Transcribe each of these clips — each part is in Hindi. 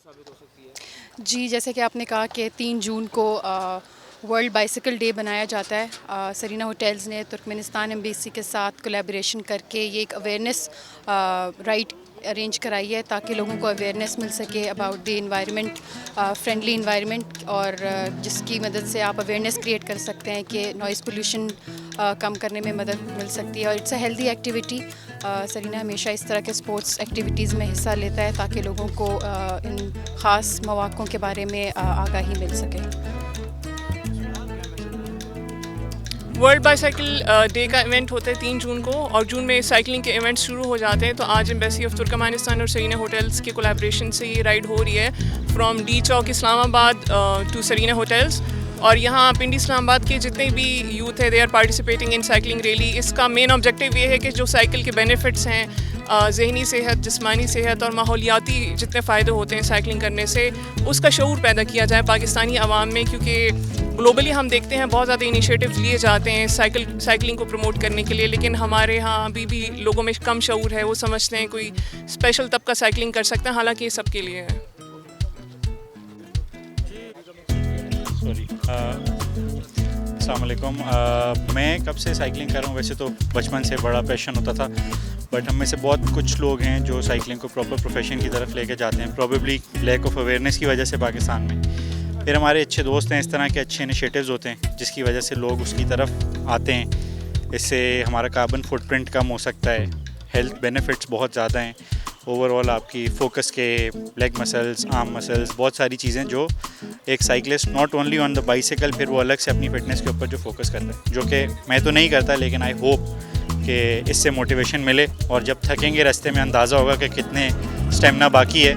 साबित हो सकती है? जी, जैसे कि आपने कहा कि 3 जून को वर्ल्ड बाइसिकल डे बनाया जाता है। सरीना होटल्स ने तुर्कमेनिस्तान एम्बेसी के साथ कोलैबोरेशन करके ये एक अवेयरनेस राइड अरेंज कराई है ताकि लोगों को अवेयरनेस मिल सके about the environment, friendly environment, और जिसकी मदद से आप अवेयरनेस क्रिएट कर सकते हैं कि नॉइज़ पोल्यूशन कम करने में मदद मिल सकती है। और it's a healthy activity. Serena हमेशा इस तरह के स्पोर्ट्स एक्टिविटीज़ में हिस्सा लेता है ताकि लोगों को इन ख़ास मौक़ों के बारे में आगाही मिल सके। वर्ल्ड बाईसाइकिल डे का इवेंट होता है 3 जून को, और जून में साइकिलिंग के इवेंट्स शुरू हो जाते हैं। तो आज एम्बेसी ऑफ तुर्कमेनिस्तान और सरीना होटल्स के कोलैबोरेशन से ये राइड हो रही है from D Chowk Islamabad to Serena hotels. और यहाँ पिंडी इस्लामाबाद के जितने भी यूथ है they are participating in cycling rally. इसका मेन ऑब्जेक्टिव ये है कि जो साइकिल के बेनिफिट्स हैं, ज़हनी सेहत, जिस्मानी सेहत और माहौलियाती जितने फ़ायदे होते हैं साइकिलिंग करने से, उसका शऊर पैदा किया जाए पाकिस्तानी आवाम में। क्योंकि ग्लोबली हम देखते हैं बहुत ज़्यादा इनिशिएटिव्स लिए जाते हैं साइकिलिंग को प्रमोट करने के लिए, लेकिन हमारे यहाँ अभी भी लोगों में कम शऊर है। वो समझते हैं कोई स्पेशल तबका साइकिलिंग कर सकता है, हालांकि ये सबके लिए है। अस्सलाम वालेकुम। मैं कब से साइकिलिंग कर रहा हूँ? वैसे तो बचपन से बड़ा पैशन होता था, बट हम में से बहुत कुछ लोग हैं जो साइकिलिंग को प्रॉपर प्रोफेशन की तरफ लेके जाते हैं, प्रॉबेबली लैक ऑफ अवेयरनेस की वजह से पाकिस्तान में। फिर हमारे अच्छे दोस्त हैं, इस तरह के अच्छे इनिशिएटिव्स होते हैं जिसकी वजह से लोग उसकी तरफ आते हैं। इससे हमारा कार्बन फुटप्रिंट कम हो सकता है, हेल्थ बेनिफिट्स बहुत ज़्यादा हैं। ओवरऑल आपकी फोकस के लेग मसल्स, आर्म मसल्स, बहुत सारी चीज़ें जो एक cyclist not only on the bicycle, फिर वो अलग से अपनी फ़िटनेस के ऊपर जो फोकस करता है, जो कि मैं तो नहीं करता, लेकिन आई होप कि इससे मोटिवेशन मिले। और जब थकेंगे रास्ते में अंदाज़ा होगा कि कितने स्टेमिना बाकी है,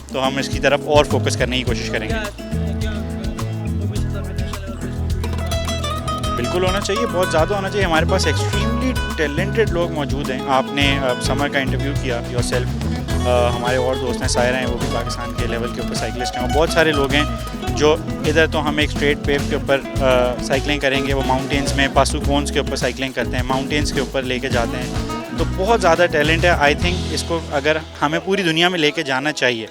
तो हम इसकी तरफ और फोकस करने की कोशिश करेंगे। बिल्कुल होना चाहिए, बहुत ज़्यादा होना चाहिए। हमारे पास एक्सट्रीमली टैलेंटेड लोग मौजूद हैं। आपने समर का इंटरव्यू किया योरसेल्फ, हमारे और दोस्त हैं, सायरा हैं, वो भी पाकिस्तान के लेवल के ऊपर साइकिलिस्ट हैं। और बहुत सारे लोग हैं जो इधर तो हम एक स्ट्रेट पेव के ऊपर साइकिलिंग करेंगे, वो माउंटेन्स में पासुकोन्स के ऊपर साइकिलिंग करते हैं, माउंटेन्स के ऊपर लेके जाते हैं। तो बहुत ज़्यादा टैलेंट है। आई थिंक इसको अगर हमें पूरी दुनिया में लेके जाना चाहिए।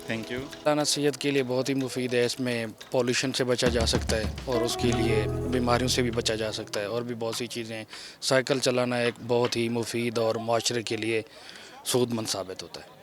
Thank you. चलाना सेहत के लिए बहुत ही मुफीद है। इसमें पॉल्यूशन से बचा जा सकता है और उसके लिए बीमारियों से भी बचा जा सकता है, और भी बहुत सी चीज़ें हैं। साइकिल चलाना एक बहुत ही मुफीद और माशरे के लिए सूदमंद साबित होता है।